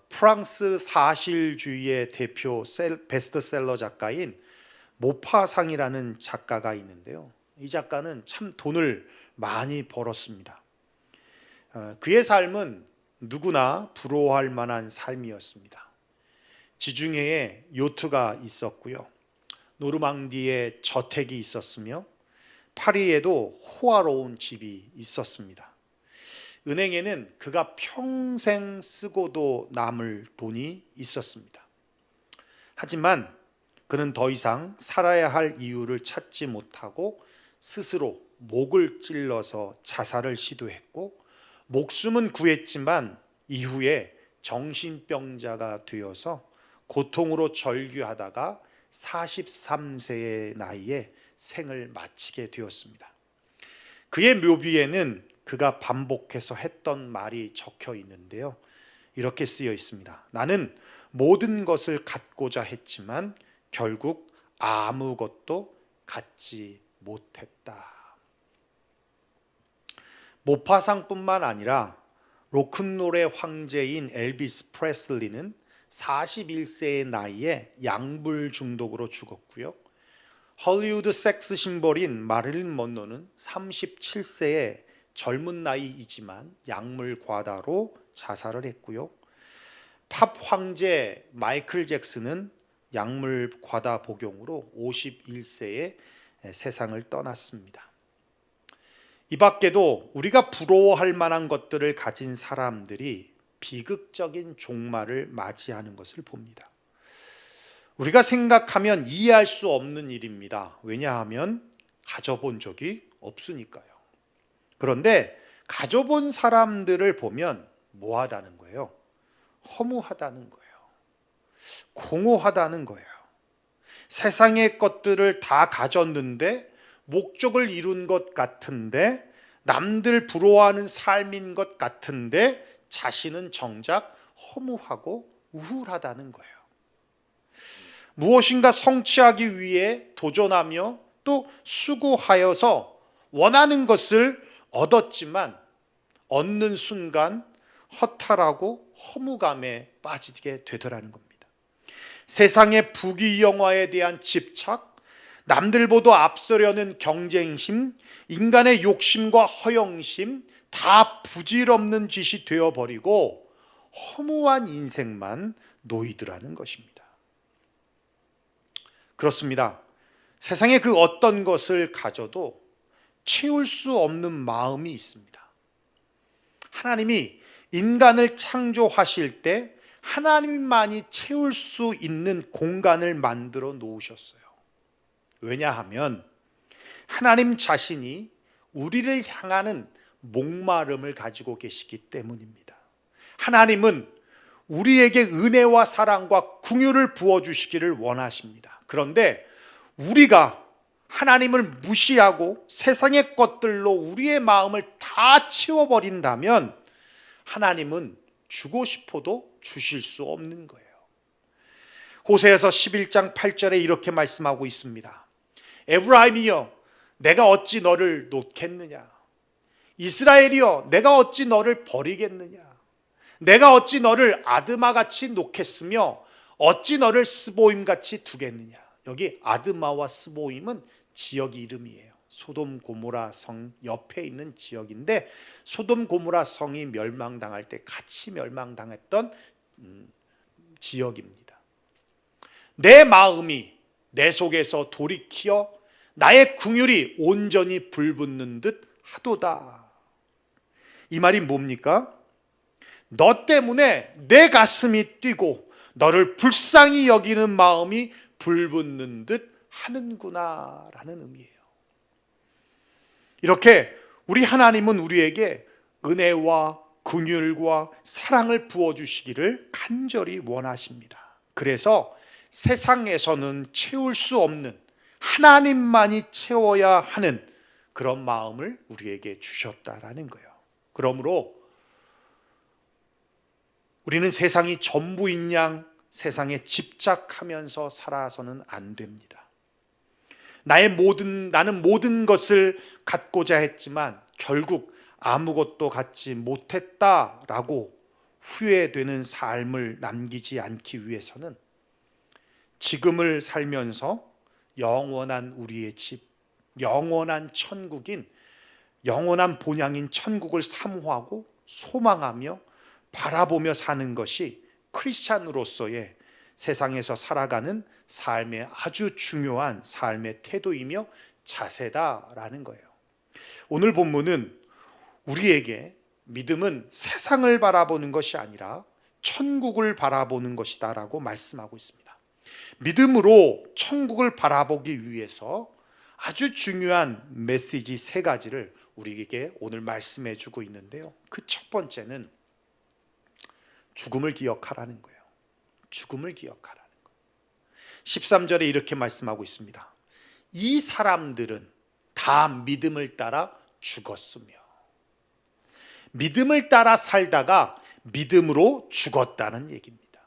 프랑스 사실주의의 대표 베스트셀러 작가인 모파상이라는 작가가 있는데요. 이 작가는 참 돈을 많이 벌었습니다. 그의 삶은 누구나 부러워할 만한 삶이었습니다. 지중해에 요트가 있었고요. 노르망디에 저택이 있었으며 파리에도 호화로운 집이 있었습니다. 은행에는 그가 평생 쓰고도 남을 돈이 있었습니다. 하지만 그는 더 이상 살아야 할 이유를 찾지 못하고 스스로 목을 찔러서 자살을 시도했고, 목숨은 구했지만 이후에 정신병자가 되어서 고통으로 절규하다가 43세의 나이에 생을 마치게 되었습니다. 그의 묘비에는 그가 반복해서 했던 말이 적혀 있는데요. 이렇게 쓰여 있습니다. 나는 모든 것을 갖고자 했지만 결국 아무것도 갖지 못했다. 모파상뿐만 아니라 로큰롤의 황제인 엘비스 프레슬리는 41세의 나이에 약물 중독으로 죽었고요. 헐리우드 섹스 심벌인 마릴린 먼로는 37세의 젊은 나이이지만 약물 과다로 자살을 했고요. 팝 황제 마이클 잭슨은 약물 과다 복용으로 51세에 세상을 떠났습니다. 이 밖에도 우리가 부러워할 만한 것들을 가진 사람들이 비극적인 종말을 맞이하는 것을 봅니다. 우리가 생각하면 이해할 수 없는 일입니다. 왜냐하면 가져본 적이 없으니까요. 그런데 가져본 사람들을 보면 뭐하다는 거예요? 허무하다는 거예요. 공허하다는 거예요. 세상의 것들을 다 가졌는데, 목적을 이룬 것 같은데, 남들 부러워하는 삶인 것 같은데 자신은 정작 허무하고 우울하다는 거예요. 무엇인가 성취하기 위해 도전하며 또 수고하여서 원하는 것을 얻었지만 얻는 순간 허탈하고 허무감에 빠지게 되더라는 겁니다. 세상의 부귀영화에 대한 집착, 남들보다 앞서려는 경쟁심, 인간의 욕심과 허영심 다 부질없는 짓이 되어버리고 허무한 인생만 놓이더라는 것입니다. 그렇습니다. 세상에 그 어떤 것을 가져도 채울 수 없는 마음이 있습니다. 하나님이 인간을 창조하실 때 하나님만이 채울 수 있는 공간을 만들어 놓으셨어요. 왜냐하면 하나님 자신이 우리를 향하는 목마름을 가지고 계시기 때문입니다. 하나님은 우리에게 은혜와 사랑과 긍휼을 부어주시기를 원하십니다. 그런데 우리가 하나님을 무시하고 세상의 것들로 우리의 마음을 다 채워버린다면 하나님은 주고 싶어도 주실 수 없는 거예요. 호세아서 11장 8절에 이렇게 말씀하고 있습니다. 에브라임이여, 내가 어찌 너를 놓겠느냐? 이스라엘이여, 내가 어찌 너를 버리겠느냐? 내가 어찌 너를 아드마같이 놓겠으며 어찌 너를 스보임같이 두겠느냐? 여기 아드마와 스보임은 지역 이름이에요. 소돔 고모라 성 옆에 있는 지역인데, 소돔 고모라 성이 멸망당할 때 같이 멸망당했던 지역입니다. 내 마음이 내 속에서 돌이키어 나의 긍휼이 온전히 불붙는 듯 하도다. 이 말이 뭡니까? 너 때문에 내 가슴이 뛰고 너를 불쌍히 여기는 마음이 불붙는 듯 하는구나 라는 의미예요. 이렇게 우리 하나님은 우리에게 은혜와 긍휼과 사랑을 부어주시기를 간절히 원하십니다. 그래서 세상에서는 채울 수 없는, 하나님만이 채워야 하는 그런 마음을 우리에게 주셨다라는 거예요. 그러므로 우리는 세상이 전부인 양 세상에 집착하면서 살아서는 안 됩니다. 나는 모든 것을 갖고자 했지만 결국 아무것도 갖지 못했다라고 후회되는 삶을 남기지 않기 위해서는 지금을 살면서 영원한 우리의 집, 영원한 천국인, 영원한 본향인 천국을 사모하고 소망하며 바라보며 사는 것이 크리스찬으로서의 세상에서 살아가는 삶의 아주 중요한 삶의 태도이며 자세다라는 거예요. 오늘 본문은 우리에게 믿음은 세상을 바라보는 것이 아니라 천국을 바라보는 것이다라고 말씀하고 있습니다. 믿음으로 천국을 바라보기 위해서 아주 중요한 메시지 세 가지를 우리에게 오늘 말씀해 주고 있는데요. 그 첫 번째는 죽음을 기억하라는 거예요. 죽음을 기억하라는 거예요. 13절에 이렇게 말씀하고 있습니다. 이 사람들은 다 믿음을 따라 죽었으며, 믿음을 따라 살다가 믿음으로 죽었다는 얘기입니다.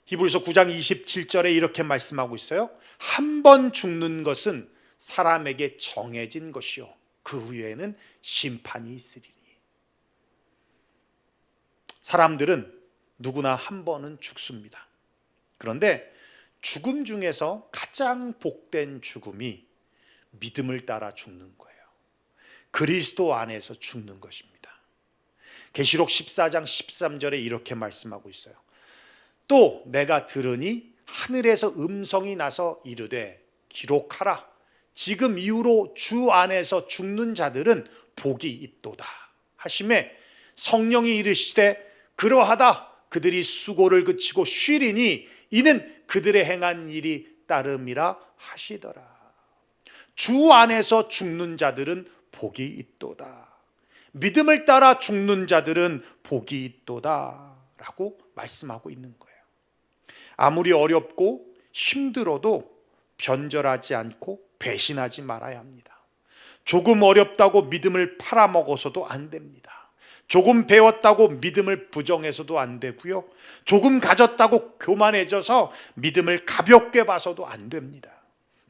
히브리서 9장 27절에 이렇게 말씀하고 있어요. 한 번 죽는 것은 사람에게 정해진 것이요 그 후에는 심판이 있으리니. 사람들은 누구나 한 번은 죽습니다. 그런데 죽음 중에서 가장 복된 죽음이 믿음을 따라 죽는 거예요. 그리스도 안에서 죽는 것입니다. 계시록 14장 13절에 이렇게 말씀하고 있어요. 또 내가 들으니 하늘에서 음성이 나서 이르되 기록하라. 지금 이후로 주 안에서 죽는 자들은 복이 있도다 하시매 성령이 이르시되 그러하다. 그들이 수고를 그치고 쉬리니 이는 그들의 행한 일이 따름이라 하시더라. 주 안에서 죽는 자들은 복이 있도다. 믿음을 따라 죽는 자들은 복이 있도다 라고 말씀하고 있는 거예요. 아무리 어렵고 힘들어도 변절하지 않고 배신하지 말아야 합니다. 조금 어렵다고 믿음을 팔아먹어서도 안 됩니다. 조금 배웠다고 믿음을 부정해서도 안 되고요. 조금 가졌다고 교만해져서 믿음을 가볍게 봐서도 안 됩니다.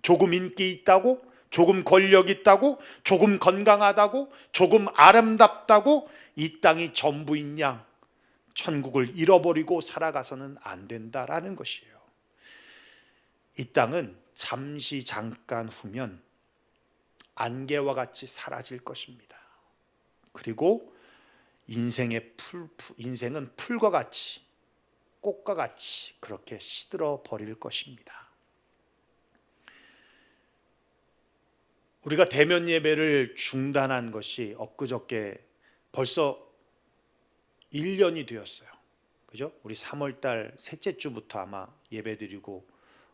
조금 인기 있다고, 조금 권력 있다고, 조금 건강하다고, 조금 아름답다고 이 땅이 전부인 양 천국을 잃어버리고 살아가서는 안 된다라는 것이에요. 이 땅은 잠시 잠깐 후면 안개와 같이 사라질 것입니다. 그리고 인생은 풀과 같이, 꽃과 같이 그렇게 시들어 버릴 것입니다. 우리가 대면 예배를 중단한 것이 엊그저께 벌써 1년이 되었어요. 그죠? 우리 3월 달 셋째 주부터 아마 예배 드리고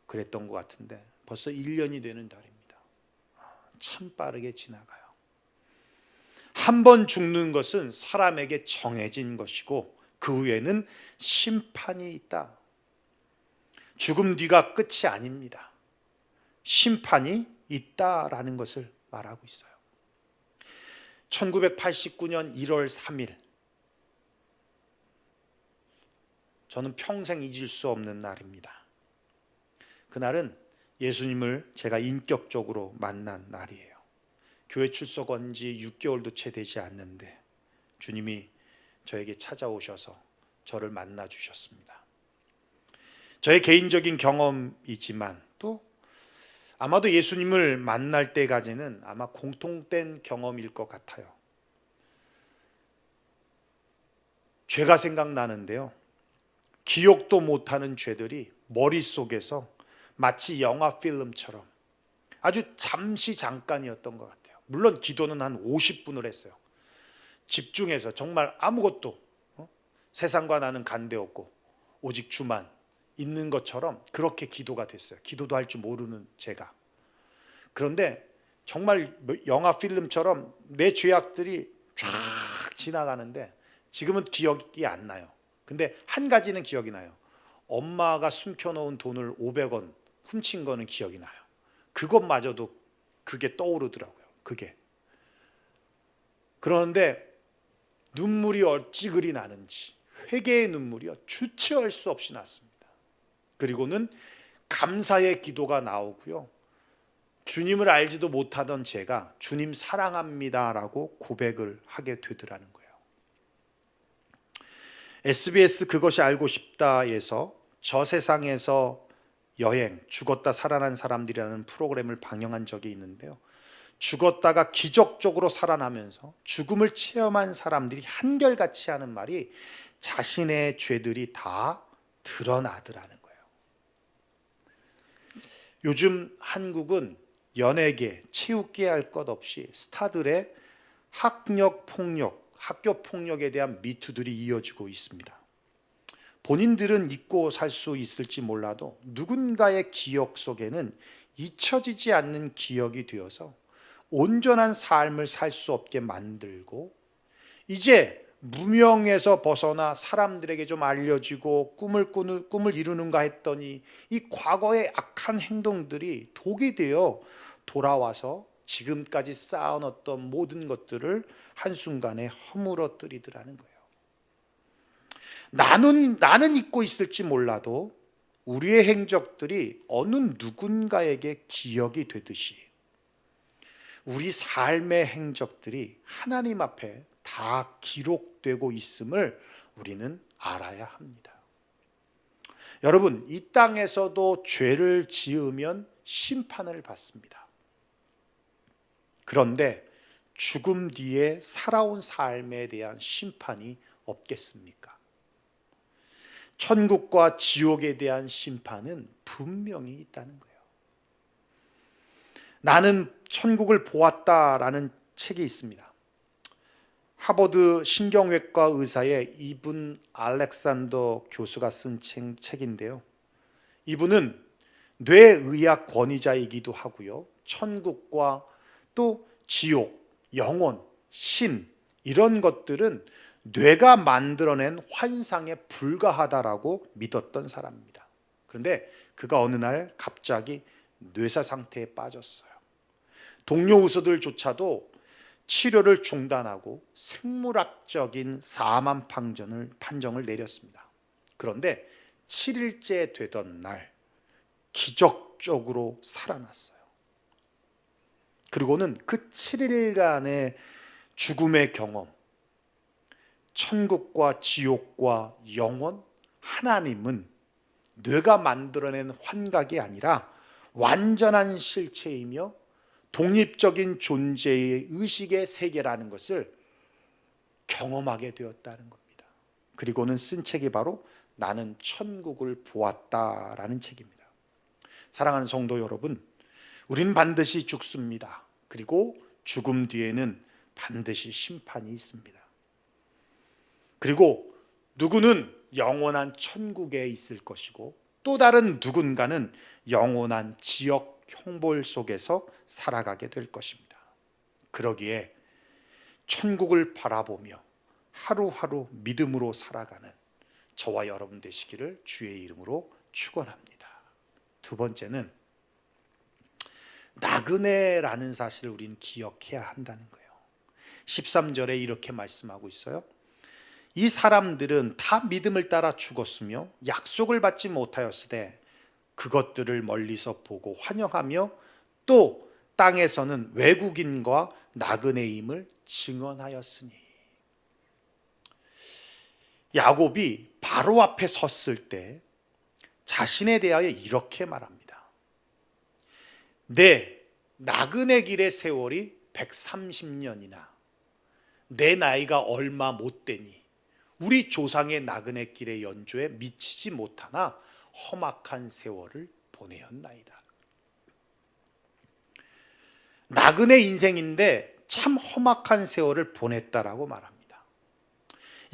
그랬던 것 같은데 벌써 1년이 되는 달입니다. 참 빠르게 지나가요. 한 번 죽는 것은 사람에게 정해진 것이고 그 후에는 심판이 있다. 죽음 뒤가 끝이 아닙니다. 심판이 있다라는 것을 말하고 있어요. 1989년 1월 3일 저는 평생 잊을 수 없는 날입니다. 그날은 예수님을 제가 인격적으로 만난 날이에요. 교회 출석한 지 6개월도 채 되지 않는데 주님이 저에게 찾아오셔서 저를 만나 주셨습니다. 저의 개인적인 경험이지만 또 아마도 예수님을 만날 때까지는 아마 공통된 경험일 것 같아요. 죄가 생각나는데요. 기억도 못하는 죄들이 머릿속에서 마치 영화 필름처럼 아주 잠시 잠깐이었던 것 같아요. 물론 기도는 한 50분을 했어요. 집중해서 정말 아무것도 세상과 나는 관계없고 오직 주만 있는 것처럼 그렇게 기도가 됐어요. 기도도 할 줄 모르는 제가. 그런데 정말 영화 필름처럼 내 죄악들이 쫙 지나가는데 지금은 기억이 안 나요. 근데 한 가지는 기억이 나요. 엄마가 숨겨놓은 돈을 500원 훔친 거는 기억이 나요. 그것마저도 그게 떠오르더라고요. 그게. 그런데 눈물이 어찌 그리 나는지 회개의 눈물이요 주체할 수 없이 났습니다. 그리고는 감사의 기도가 나오고요. 주님을 알지도 못하던 제가 주님 사랑합니다라고 고백을 하게 되더라는 거예요. SBS 그것이 알고 싶다에서 저 세상에서 여행, 죽었다 살아난 사람들이라는 프로그램을 방영한 적이 있는데요. 죽었다가 기적적으로 살아나면서 죽음을 체험한 사람들이 한결같이 하는 말이 자신의 죄들이 다 드러나더라는 거예요. 요즘 한국은 연예계, 체육계 할 것 없이 스타들의 학력 폭력, 학교 폭력에 대한 미투들이 이어지고 있습니다. 본인들은 잊고 살 수 있을지 몰라도 누군가의 기억 속에는 잊혀지지 않는 기억이 되어서 온전한 삶을 살 수 없게 만들고, 이제 무명에서 벗어나 사람들에게 좀 알려지고 꿈을 이루는가 했더니 이 과거의 악한 행동들이 독이 되어 돌아와서 지금까지 쌓아놨던 모든 것들을 한순간에 허물어뜨리더라는 거예요. 나는 잊고 있을지 몰라도 우리의 행적들이 어느 누군가에게 기억이 되듯이 우리 삶의 행적들이 하나님 앞에 다 기록되고 있음을 우리는 알아야 합니다. 여러분, 이 땅에서도 죄를 지으면 심판을 받습니다. 그런데 죽음 뒤에 살아온 삶에 대한 심판이 없겠습니까? 천국과 지옥에 대한 심판은 분명히 있다는 거예요. 나는 천국을 보았다라는 책이 있습니다. 하버드 신경외과 의사의 이분 알렉산더 교수가 쓴 책인데요. 이분은 뇌의학 권위자이기도 하고요. 천국과 또 지옥, 영혼, 신 이런 것들은 뇌가 만들어낸 환상에 불과하다라고 믿었던 사람입니다. 그런데 그가 어느 날 갑자기 뇌사 상태에 빠졌어요. 동료 의사들조차도 치료를 중단하고 생물학적인 사망 판정을 내렸습니다. 그런데 7일째 되던 날 기적적으로 살아났어요. 그리고는 그 7일간의 죽음의 경험, 천국과 지옥과 영원, 하나님은 뇌가 만들어낸 환각이 아니라 완전한 실체이며 독립적인 존재의 의식의 세계라는 것을 경험하게 되었다는 겁니다. 그리고는 쓴 책이 바로 나는 천국을 보았다라는 책입니다. 사랑하는 성도 여러분, 우리는 반드시 죽습니다. 그리고 죽음 뒤에는 반드시 심판이 있습니다. 그리고 누구는 영원한 천국에 있을 것이고 또 다른 누군가는 영원한 지역 형벌 속에서 살아가게 될 것입니다. 그러기에 천국을 바라보며 하루하루 믿음으로 살아가는 저와 여러분 되시기를 주의 이름으로 축원합니다. 두 번째는 나그네라는 사실을 우리는 기억해야 한다는 거예요. 13절에 이렇게 말씀하고 있어요. 이 사람들은 다 믿음을 따라 죽었으며 약속을 받지 못하였으되 그것들을 멀리서 보고 환영하며 또 땅에서는 외국인과 나그네임을 증언하였으니. 야곱이 바로 앞에 섰을 때 자신에 대하여 이렇게 말합니다. 내 나그네 길의 세월이 130년이나 내 나이가 얼마 못 되니 우리 조상의 나그네 길의 연조에 미치지 못하나 험악한 세월을 보내었나이다. 나그네 인생인데 참 험악한 세월을 보냈다라고 말합니다.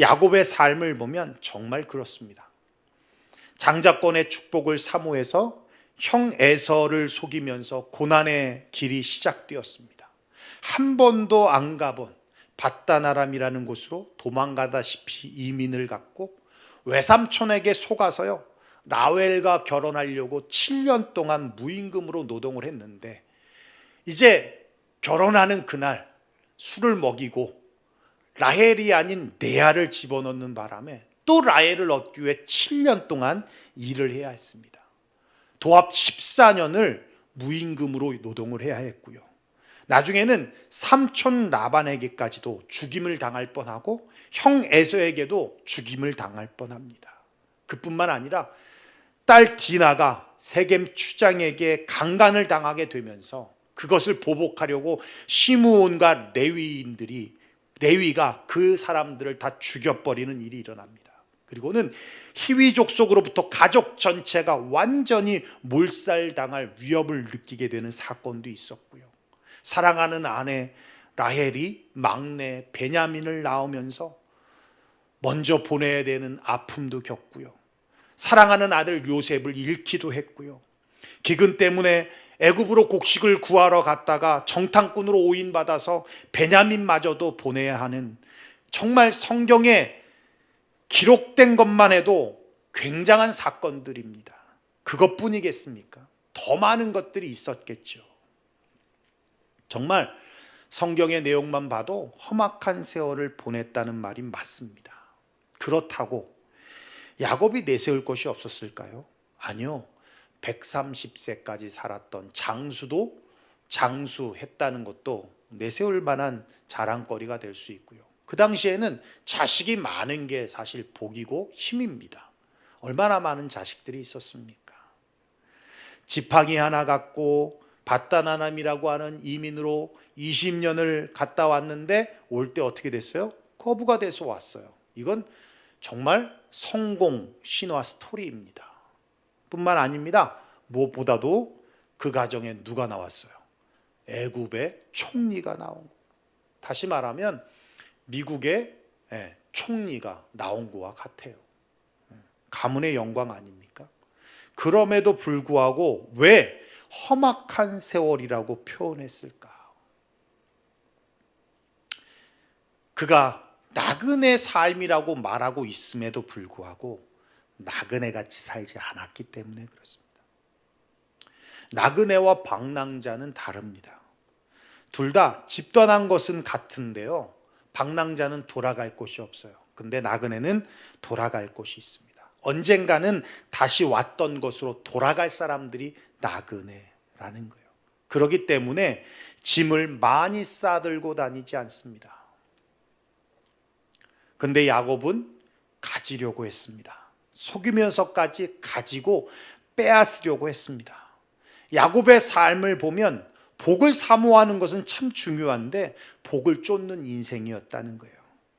야곱의 삶을 보면 정말 그렇습니다. 장자권의 축복을 사모해서 형 에서를 속이면서 고난의 길이 시작되었습니다. 한 번도 안 가본 바다나람이라는 곳으로 도망가다시피 이민을 갔고 외삼촌에게 속아서요 라헬과 결혼하려고 7년 동안 무임금으로 노동을 했는데 이제 결혼하는 그날 술을 먹이고 라헬이 아닌 레아를 집어넣는 바람에 또 라헬을 얻기 위해 7년 동안 일을 해야 했습니다. 도합 14년을 무임금으로 노동을 해야 했고요. 나중에는 삼촌 라반에게까지도 죽임을 당할 뻔하고 형 에서에게도 죽임을 당할 뻔합니다. 그뿐만 아니라 딸 디나가 세겜 추장에게 강간을 당하게 되면서 그것을 보복하려고 시므온과 레위가 그 사람들을 다 죽여버리는 일이 일어납니다. 그리고는 히위족 속으로부터 가족 전체가 완전히 몰살당할 위협을 느끼게 되는 사건도 있었고요. 사랑하는 아내 라헬이 막내 베냐민을 낳으면서 먼저 보내야 되는 아픔도 겪고요. 사랑하는 아들 요셉을 잃기도 했고요. 기근 때문에 애굽으로 곡식을 구하러 갔다가 정탐꾼으로 오인받아서 베냐민마저도 보내야 하는, 정말 성경에 기록된 것만 해도 굉장한 사건들입니다. 그것뿐이겠습니까? 더 많은 것들이 있었겠죠. 정말 성경의 내용만 봐도 험악한 세월을 보냈다는 말이 맞습니다. 그렇다고 야곱이 내세울 것이 없었을까요? 아니요. 130세까지 살았던 장수도 장수했다는 것도 내세울 만한 자랑거리가 될 수 있고요. 그 당시에는 자식이 많은 게 사실 복이고 힘입니다. 얼마나 많은 자식들이 있었습니까? 지팡이 하나 갖고 바다나남이라고 하는 이민으로 20년을 갔다 왔는데 올 때 어떻게 됐어요? 거부가 돼서 왔어요. 이건 정말 성공 신화 스토리입니다. 뿐만 아닙니다. 무엇보다도 그 가정에 누가 나왔어요? 애굽의 총리가 나온 거예요. 다시 말하면 미국의 총리가 나온 것과 같아요. 가문의 영광 아닙니까? 그럼에도 불구하고 왜 험악한 세월이라고 표현했을까? 그가 나그네 삶이라고 말하고 있음에도 불구하고 나그네같이 살지 않았기 때문에 그렇습니다. 나그네와 방랑자는 다릅니다. 둘 다 집 떠난 것은 같은데요, 방랑자는 돌아갈 곳이 없어요. 근데 나그네는 돌아갈 곳이 있습니다. 언젠가는 다시 왔던 곳으로 돌아갈 사람들이 나그네라는 거예요. 그렇기 때문에 짐을 많이 싸들고 다니지 않습니다. 근데 야곱은 가지려고 했습니다. 속이면서까지 가지고 빼앗으려고 했습니다. 야곱의 삶을 보면 복을 사모하는 것은 참 중요한데 복을 쫓는 인생이었다는 거예요.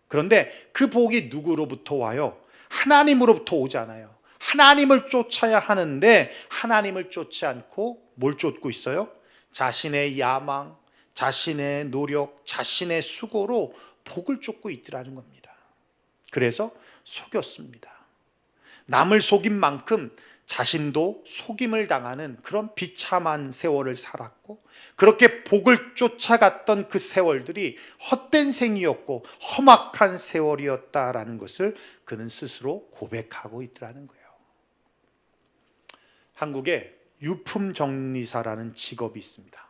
그런데 그 복이 누구로부터 와요? 하나님으로부터 오잖아요. 하나님을 쫓아야 하는데 하나님을 쫓지 않고 뭘 쫓고 있어요? 자신의 야망, 자신의 노력, 자신의 수고로 복을 쫓고 있더라는 겁니다. 그래서 속였습니다. 남을 속인 만큼 자신도 속임을 당하는 그런 비참한 세월을 살았고, 그렇게 복을 쫓아갔던 그 세월들이 헛된 생이었고 험악한 세월이었다라는 것을 그는 스스로 고백하고 있더라는 거예요. 한국에 유품정리사라는 직업이 있습니다.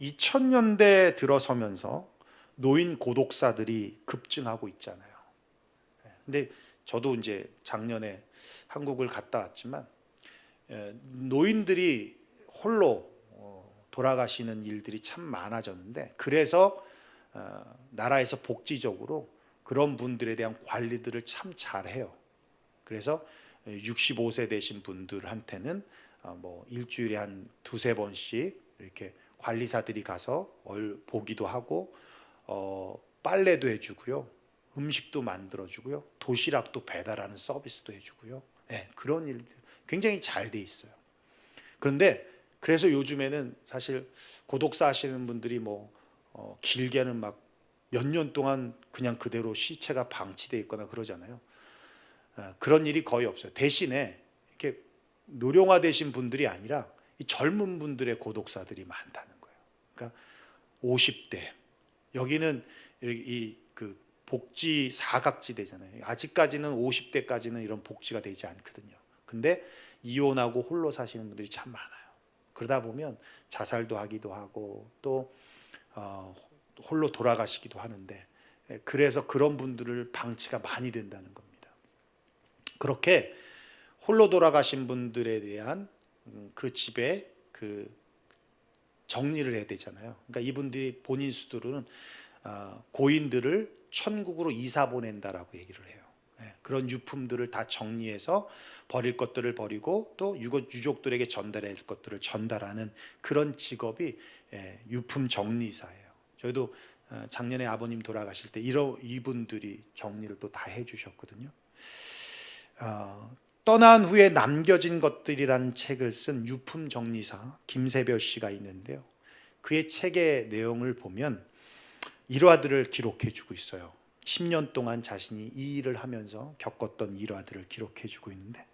2000년대 들어서면서 노인 고독사들이 급증하고 있잖아요. 근데 저도 이제 작년에 한국을 갔다 왔지만 노인들이 홀로 돌아가시는 일들이 참 많아졌는데, 그래서 나라에서 복지적으로 그런 분들에 대한 관리들을 참 잘해요. 그래서 65세 되신 분들한테는 뭐 일주일에 한 두세 번씩 이렇게 관리사들이 가서 보기도 하고 빨래도 해주고요, 음식도 만들어주고요, 도시락도 배달하는 서비스도 해주고요. 그런 일들 굉장히 잘 돼 있어요. 그런데 그래서 요즘에는 사실 고독사 하시는 분들이 길게는 막 몇 년 동안 그냥 그대로 시체가 방치돼 있거나 그러잖아요. 그런 일이 거의 없어요. 대신에 이렇게 노령화되신 분들이 아니라 이 젊은 분들의 고독사들이 많다는 거예요. 그러니까 50대, 여기는 그 복지 사각지대잖아요. 아직까지는 50대까지는 이런 복지가 되지 않거든요. 근데 이혼하고 홀로 사시는 분들이 참 많아요. 그러다 보면 자살도 하기도 하고 또 홀로 돌아가시기도 하는데, 그래서 그런 분들을 방치가 많이 된다는 겁니다. 그렇게 홀로 돌아가신 분들에 대한 그 집의 그 정리를 해야 되잖아요. 그러니까 이분들이 본인 수두로는 고인들을 천국으로 이사 보낸다라고 얘기를 해요. 예, 그런 유품들을 다 정리해서 버릴 것들을 버리고 또 유족들에게 전달할 것들을 전달하는 그런 직업이 유품 정리사예요. 저희도 작년에 아버님 돌아가실 때 이분들이 정리를 또 다 해주셨거든요. 떠난 후에 남겨진 것들이라는 책을 쓴 유품 정리사 김세별 씨가 있는데요. 그의 책의 내용을 보면 일화들을 기록해 주고 있어요. 10년 동안 자신이 이 일을 하면서 겪었던 일화들을 기록해 주고 있는데,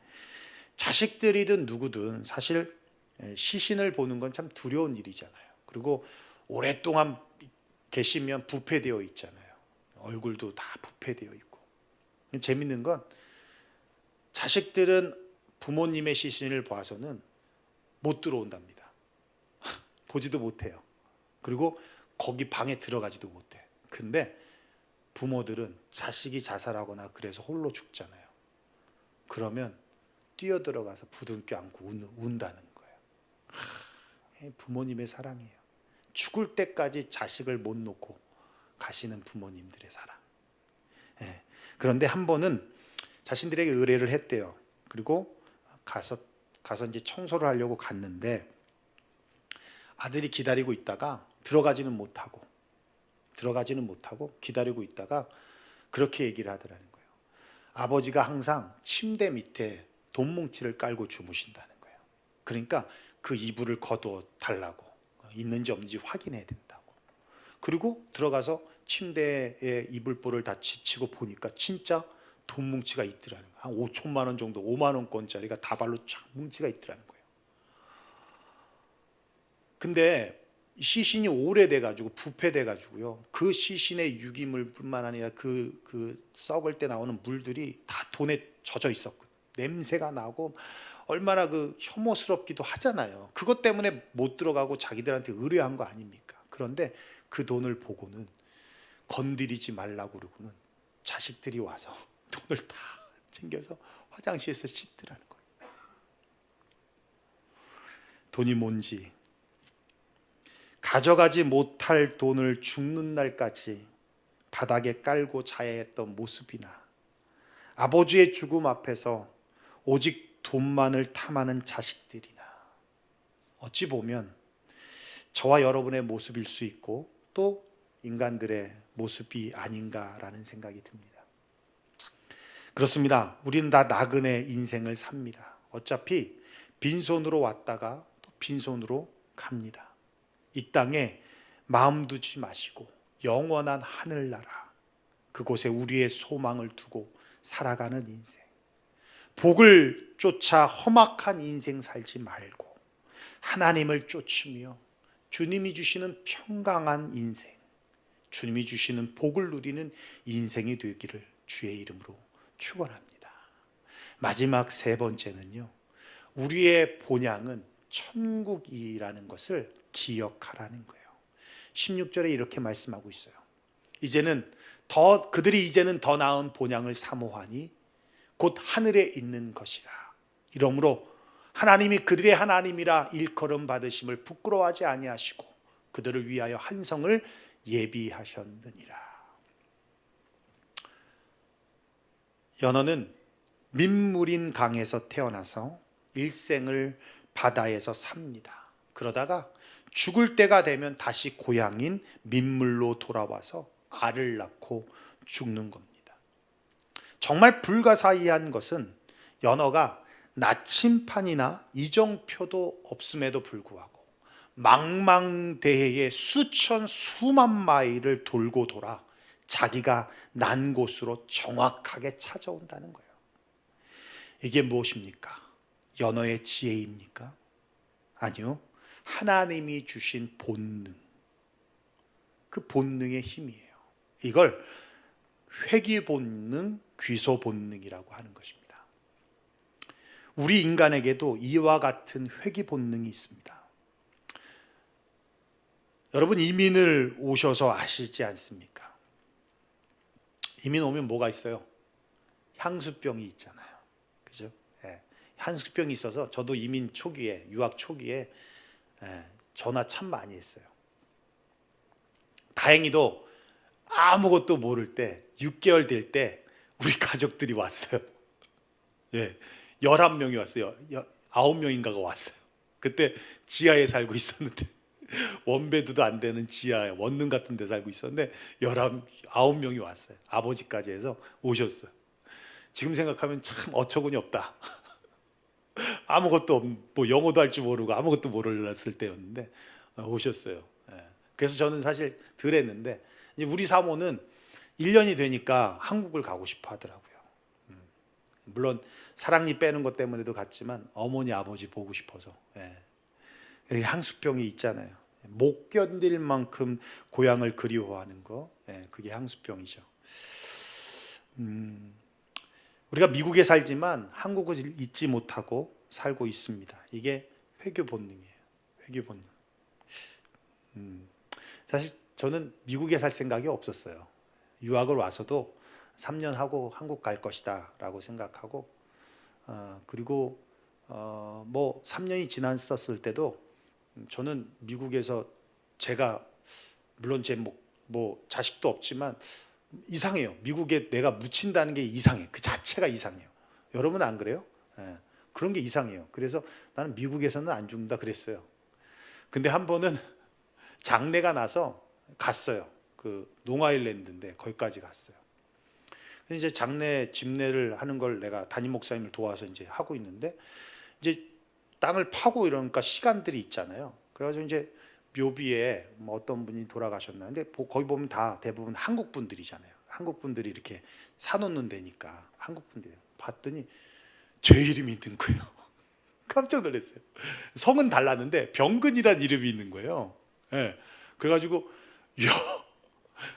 자식들이든 누구든 사실 시신을 보는 건 참 두려운 일이잖아요. 그리고 오랫동안 계시면 부패되어 있잖아요. 얼굴도 다 부패되어 있고. 재밌는 건 자식들은 부모님의 시신을 봐서는 못 들어온답니다. 보지도 못해요. 그리고 거기 방에 들어가지도 못해. 근데 부모들은 자식이 자살하거나 그래서 홀로 죽잖아요. 그러면 뛰어들어가서 부둥켜 안고 운다는 거예요. 부모님의 사랑이에요. 죽을 때까지 자식을 못 놓고 가시는 부모님들의 사랑. 그런데 한 번은 자신들에게 의뢰를 했대요. 그리고 가서 이제 청소를 하려고 갔는데 아들이 기다리고 있다가 들어가지는 못하고 기다리고 있다가 그렇게 얘기를 하더라는 거예요. 아버지가 항상 침대 밑에 돈뭉치를 깔고 주무신다는 거예요. 그러니까 그 이불을 거두어 달라고, 있는지 없는지 확인해야 된다고. 그리고 들어가서 침대에 이불보를 다 지치고 보니까 진짜 돈뭉치가 있더라는 거예요. 한 5천만 원 정도, 5만 원권짜리가 다발로 쫙 뭉치가 있더라는 거예요. 근데 시신이 오래돼가지고 부패돼가지고요, 그 시신의 유기물뿐만 아니라 그 썩을 때 나오는 물들이 다 돈에 젖어 있었거든요. 냄새가 나고 얼마나 그 혐오스럽기도 하잖아요. 그것 때문에 못 들어가고 자기들한테 의뢰한 거 아닙니까? 그런데 그 돈을 보고는 건드리지 말라고 그러고는 자식들이 와서 돈을 다 챙겨서 화장실에서 씻더라는 거예요. 돈이 뭔지, 가져가지 못할 돈을 죽는 날까지 바닥에 깔고 자야 했던 모습이나, 아버지의 죽음 앞에서 오직 돈만을 탐하는 자식들이나, 어찌 보면 저와 여러분의 모습일 수 있고 또 인간들의 모습이 아닌가라는 생각이 듭니다. 그렇습니다. 우리는 다 나그네 인생을 삽니다. 어차피 빈손으로 왔다가 또 빈손으로 갑니다. 이 땅에 마음 두지 마시고 영원한 하늘나라, 그곳에 우리의 소망을 두고 살아가는 인생, 복을 쫓아 험악한 인생 살지 말고 하나님을 쫓으며 주님이 주시는 평강한 인생, 주님이 주시는 복을 누리는 인생이 되기를 주의 이름으로 축원합니다. 마지막 세 번째는요, 우리의 본향은 천국이라는 것을 기억하라는 거예요. 16절에 이렇게 말씀하고 있어요. 그들이 이제는 더 나은 본향을 사모하니 곧 하늘에 있는 것이라. 이러므로 하나님이 그들의 하나님이라 일컬음 받으심을 부끄러워하지 아니하시고 그들을 위하여 한 성을 예비하셨느니라. 연어는 민물인 강에서 태어나서 일생을 바다에서 삽니다. 그러다가 죽을 때가 되면 다시 고향인 민물로 돌아와서 알을 낳고 죽는 겁니다. 정말 불가사의한 것은 연어가 나침판이나 이정표도 없음에도 불구하고 망망대해의 수만 마일을 돌고 돌아 자기가 난 곳으로 정확하게 찾아온다는 거예요. 이게 무엇입니까? 연어의 지혜입니까? 아니요. 하나님이 주신 본능, 그 본능의 힘이에요. 이걸 회귀 본능, 귀소 본능이라고 하는 것입니다. 우리 인간에게도 이와 같은 회귀 본능이 있습니다. 여러분, 이민을 오셔서 아시지 않습니까? 이민 오면 뭐가 있어요? 향수병이 있잖아요. 그죠? 향수병이 있어서 저도 이민 초기에, 유학 초기에 전화 참 많이 했어요. 다행히도 아무것도 모를 때 6개월 될 때 우리 가족들이 왔어요. 예, 11명이 왔어요. 9명인가가 왔어요. 그때 지하에 살고 있었는데 원베드도 안 되는 지하에 원룸 같은 데 살고 있었는데 9명이 왔어요. 아버지까지 해서 오셨어요. 지금 생각하면 참 어처구니 없다. 아무것도 뭐 영어도 할 줄 모르고 아무것도 몰랐을 때였는데 오셨어요. 예. 그래서 저는 사실 덜 했는데 이제 우리 사모는 1년이 되니까 한국을 가고 싶어 하더라고요. 물론 사랑니 빼는 것 때문에도 갔지만 어머니 아버지 보고 싶어서. 예. 여기 향수병이 있잖아요. 못 견딜 만큼 고향을 그리워하는 거, 예, 그게 향수병이죠. 우리가 미국에 살지만 한국을 잊지 못하고 살고 있습니다. 이게 회귀 본능이에요. 회귀 본능. 사실 저는 미국에 살 생각이 없었어요. 유학을 와서도 3년 하고 한국 갈 것이다 라고 생각하고, 그리고 뭐 3년이 지났었을 때도 저는 미국에서 제가 물론 제 뭐 자식도 없지만 이상해요. 미국에 내가 묻힌다는 게 이상해. 그 자체가 이상해요. 여러분 안 그래요? 예, 그런 게 이상해요. 그래서 나는 미국에서는 안 죽는다 그랬어요. 근데 한 번은 장례가 나서 갔어요. 그 롱아일랜드인데 거기까지 갔어요. 이제 장례 집례를 하는 걸 내가 담임 목사님을 도와서 이제 하고 있는데 이제 땅을 파고 이러니까 시간들이 있잖아요. 그래가지고 이제 묘비에 뭐 어떤 분이 돌아가셨나는데 거기 보면 다 대부분 한국 분들이잖아요. 한국 분들이 이렇게 사놓는 데니까 한국 분들이 봤더니 제 이름이 있는 거예요. 깜짝 놀랐어요. 성은 달랐는데 병근이란 이름이 있는 거예요. 예. 그래가지고 야,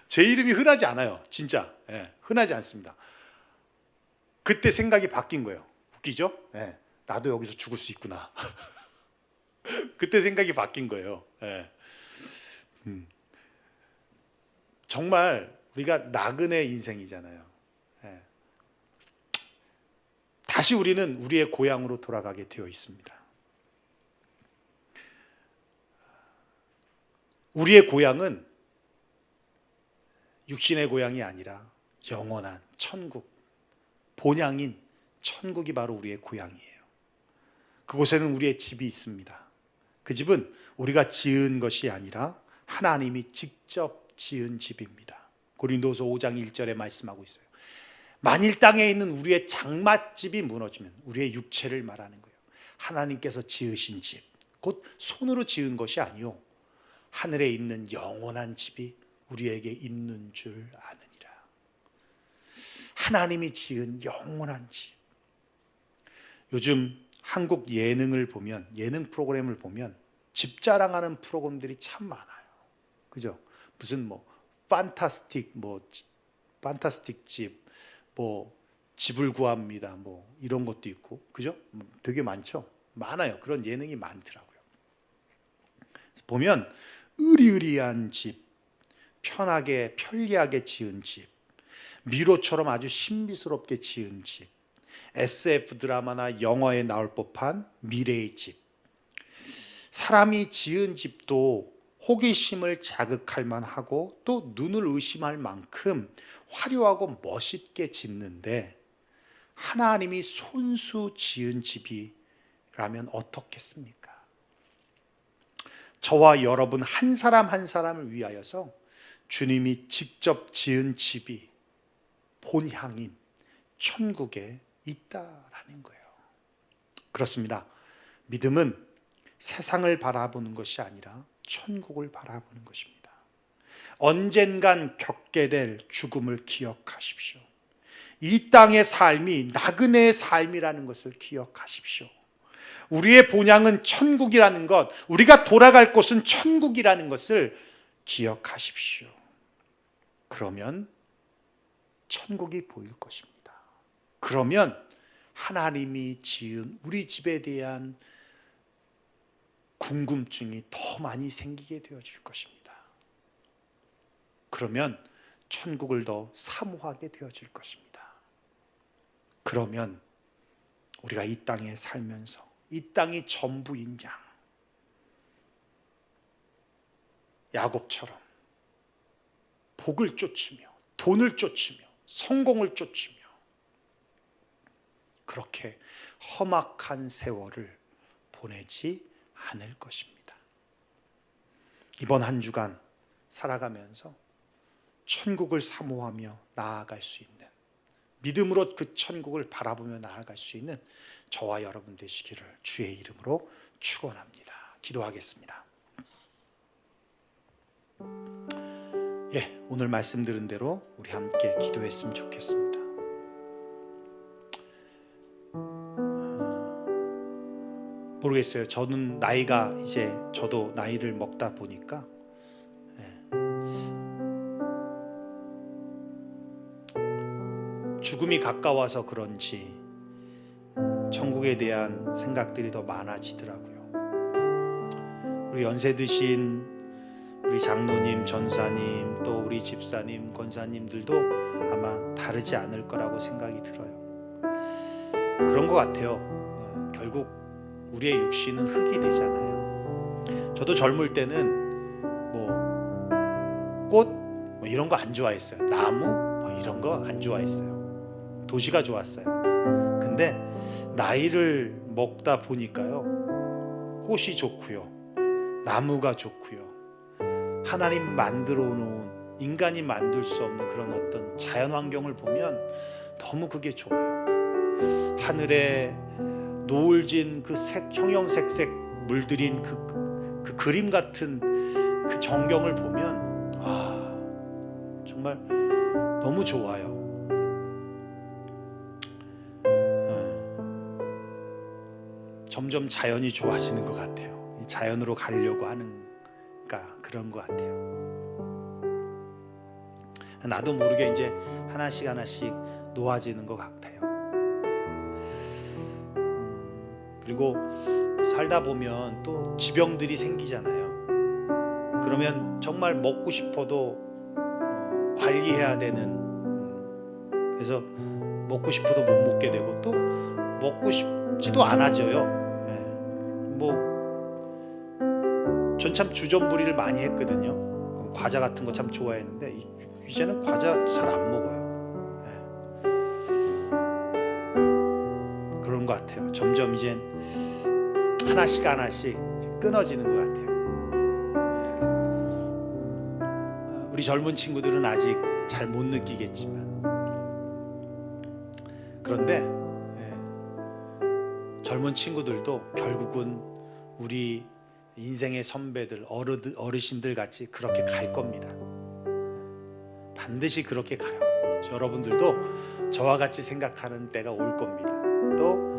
제 이름이 흔하지 않아요. 진짜. 예, 흔하지 않습니다. 그때 생각이 바뀐 거예요. 웃기죠? 예, 나도 여기서 죽을 수 있구나. 그때 생각이 바뀐 거예요. 예. 정말 우리가 나그네 인생이잖아요. 예. 다시 우리는 우리의 고향으로 돌아가게 되어 있습니다. 우리의 고향은 육신의 고향이 아니라 영원한 천국, 본향인 천국이 바로 우리의 고향이에요. 그곳에는 우리의 집이 있습니다. 그 집은 우리가 지은 것이 아니라 하나님이 직접 지은 집입니다. 고린도서 5장 1절에 말씀하고 있어요. 만일 땅에 있는 우리의 장막집이 무너지면 우리의 육체를 말하는 거예요. 하나님께서 지으신 집, 곧 손으로 지은 것이 아니요 하늘에 있는 영원한 집이 우리에게 있는 줄 아느니라. 하나님이 지은 영원한 집. 요즘 한국 예능을 보면, 예능 프로그램을 보면 집 자랑하는 프로그램들이 참 많아요. 그죠? 무슨 뭐 판타스틱 집, 뭐 집을 구합니다, 뭐 이런 것도 있고, 그죠? 되게 많죠. 많아요. 그런 예능이 많더라고요. 보면 으리으리한 집, 편하게 편리하게 지은 집, 미로처럼 아주 신비스럽게 지은 집, SF 드라마나 영화에 나올 법한 미래의 집. 사람이 지은 집도 호기심을 자극할 만하고 또 눈을 의심할 만큼 화려하고 멋있게 짓는데, 하나님이 손수 지은 집이라면 어떻겠습니까? 저와 여러분 한 사람 한 사람을 위하여서 주님이 직접 지은 집이 본향인 천국에 있다라는 거예요. 그렇습니다. 믿음은 세상을 바라보는 것이 아니라 천국을 바라보는 것입니다. 언젠간 겪게 될 죽음을 기억하십시오. 이 땅의 삶이 나그네의 삶이라는 것을 기억하십시오. 우리의 본향은 천국이라는 것, 우리가 돌아갈 곳은 천국이라는 것을 기억하십시오. 그러면 천국이 보일 것입니다. 그러면 하나님이 지은 우리 집에 대한 궁금증이 더 많이 생기게 되어질 것입니다. 그러면 천국을 더 사모하게 되어질 것입니다. 그러면 우리가 이 땅에 살면서 이 땅이 전부인 양, 야곱처럼 복을 쫓으며 돈을 쫓으며 성공을 쫓으며 그렇게 험악한 세월을 보내지 않을 것입니다. 이번 한 주간 살아가면서 천국을 사모하며 나아갈 수 있는, 믿음으로 그 천국을 바라보며 나아갈 수 있는 저와 여러분 되시기를 주의 이름으로 축원합니다. 기도하겠습니다. 오늘 말씀 들은 대로 우리 함께 기도했으면 좋겠습니다. 모르겠어요. 저는 나이가 이제 저도 나이를 먹다 보니까 죽음이 가까워서 그런지 천국에 대한 생각들이 더 많아지더라고요. 우리 연세 드신 우리 장로님, 전사님, 또 우리 집사님, 권사님들도 아마 다르지 않을 거라고 생각이 들어요. 그런 것 같아요. 결국 우리의 육신은 흙이 되잖아요. 저도 젊을 때는 꽃 이런 거 안 좋아했어요. 나무 이런 거 안 좋아했어요. 도시가 좋았어요. 근데 나이를 먹다 보니까요, 꽃이 좋고요, 나무가 좋고요, 하나님 만들어 놓은, 인간이 만들 수 없는 그런 어떤 자연 환경을 보면 너무 그게 좋아요. 하늘에 노을 진 그 형형색색 물들인 그 그림 같은 그 전경을 보면 정말 너무 좋아요. 점점 자연이 좋아지는 것 같아요. 자연으로 가려고 하는 그런 것 같아요. 나도 모르게 이제 하나씩 놓아지는 것 같아요. 그리고 살다 보면 또 지병들이 생기잖아요. 그러면 정말 먹고 싶어도 관리해야 되는, 그래서 먹고 싶어도 못 먹게 되고 또 먹고 싶지도 않아져요. 전 참 주전부리를 많이 했거든요. 과자 같은 거 참 좋아했는데 이제는 과자 잘 안 먹어요. 그런 것 같아요. 점점 이젠 하나씩 끊어지는 것 같아요. 우리 젊은 친구들은 아직 잘 못 느끼겠지만, 그런데 젊은 친구들도 결국은 우리 인생의 선배들, 어르신들 같이 그렇게 갈 겁니다. 반드시 그렇게 가요. 여러분들도 저와 같이 생각하는 때가 올 겁니다. 또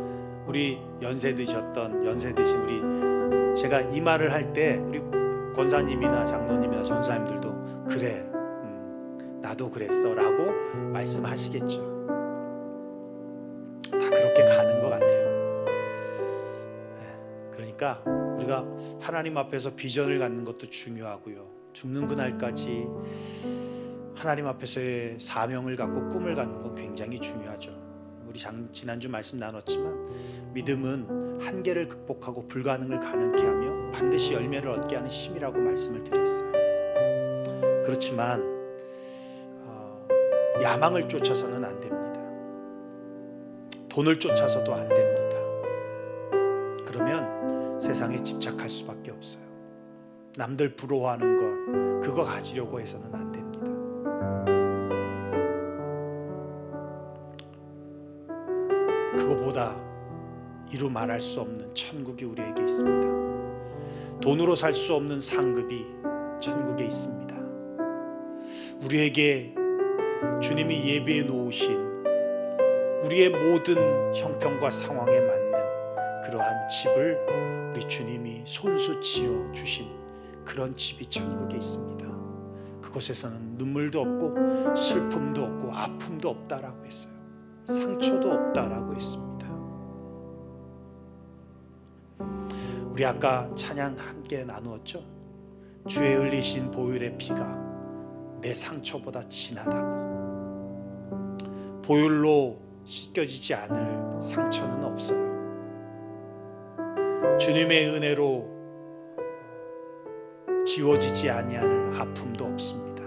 우리 연세 드신 우리, 제가 이 말을 할 때 우리 권사님이나 장로님이나 전사님들도 그래, 나도 그랬어 라고 말씀하시겠죠. 다 그렇게 가는 것 같아요. 그러니까 우리가 하나님 앞에서 비전을 갖는 것도 중요하고요, 죽는 그날까지 하나님 앞에서의 사명을 갖고 꿈을 갖는 건 굉장히 중요하죠. 우리 지난주 말씀 나눴지만 믿음은 한계를 극복하고 불가능을 가능케 하며 반드시 열매를 얻게 하는 힘이라고 말씀을 드렸어요. 그렇지만 야망을 쫓아서는 안 됩니다. 돈을 쫓아서도 안 됩니다. 그러면 세상에 집착할 수밖에 없어요. 남들 부러워하는 것, 그거 가지려고 해서는 안 됩니다. 그거보다 이루 말할 수 없는 천국이 우리에게 있습니다. 돈으로 살 수 없는 상급이 천국에 있습니다. 우리에게 주님이 예비해 놓으신 우리의 모든 형편과 상황에 맞는 그러한 집을 우리 주님이 손수 지어 주신 그런 집이 천국에 있습니다. 그곳에서는 눈물도 없고 슬픔도 없고 아픔도 없다라고 했어요. 상처도 없다라고 했습니다. 우리 아까 찬양 함께 나누었죠. 주의 흘리신 보혈의 피가 내 상처보다 진하다고. 보혈로 씻겨지지 않을 상처는 없어요. 주님의 은혜로 지워지지 아니할 아픔도 없습니다.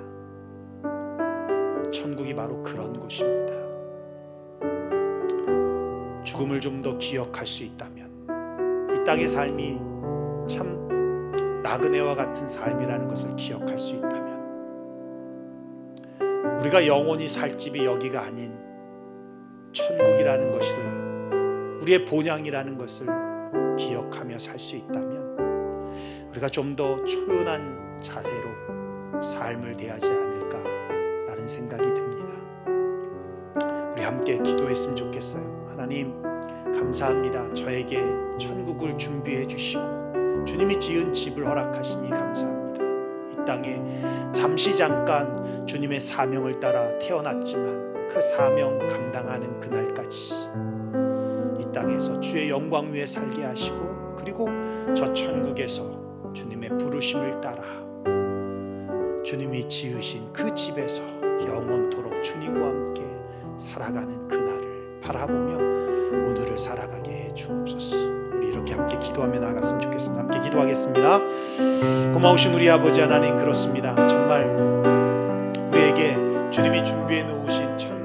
천국이 바로 그런 곳입니다. 죽음을 좀 더 기억할 수 있다면, 이 땅의 삶이 참 나그네와 같은 삶이라는 것을 기억할 수 있다면, 우리가 영원히 살 집이 여기가 아닌 천국이라는 것을, 우리의 본향이라는 것을 기억하며 살 수 있다면, 우리가 좀 더 초연한 자세로 삶을 대하지 않을까라는 생각이 듭니다. 우리 함께 기도했으면 좋겠어요. 하나님, 감사합니다. 저에게 천국을 준비해 주시고 주님이 지은 집을 허락하시니 감사합니다. 이 땅에 잠시 잠깐 주님의 사명을 따라 태어났지만 그 사명 감당하는 그날까지 이 땅에서 주의 영광 위에 살게 하시고, 그리고 저 천국에서 주님의 부르심을 따라 주님이 지으신 그 집에서 영원토록 주님과 함께 살아가는 그날을 바라보며 오늘을 살아가게 해 주옵소서. 우리 이렇게 함께 기도하며 나아갔으면 좋겠습니다. 함께 기도하겠습니다. 고마우신 우리 아버지 하나님, 그렇습니다. 정말 우리에게 주님이 준비해 놓으신 천국